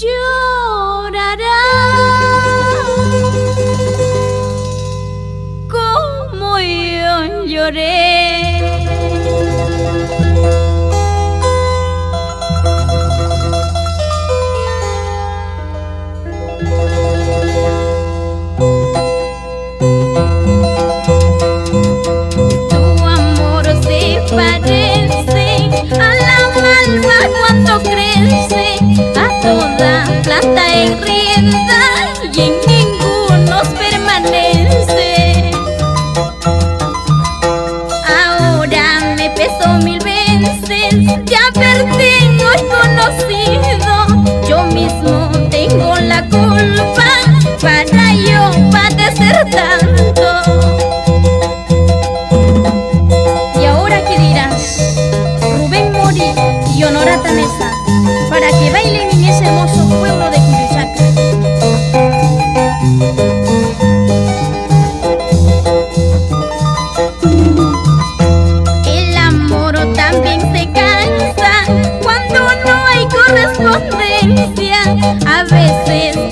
llorará como yo lloré. Tu amor se parece a la malva cuando crece, a toda planta enrienda y en ninguno permanece. Ahora me pesó 1000 veces de haberte hoy conocido. Yo mismo tengo la culpa para yo padecer tanto. ¿Y ahora qué dirás? Rubén Mori y Honorata Mesa, para que bailen en ese hermoso pueblo de Cuyuchaca. El amor también se cansa cuando no hay correspondencia. A veces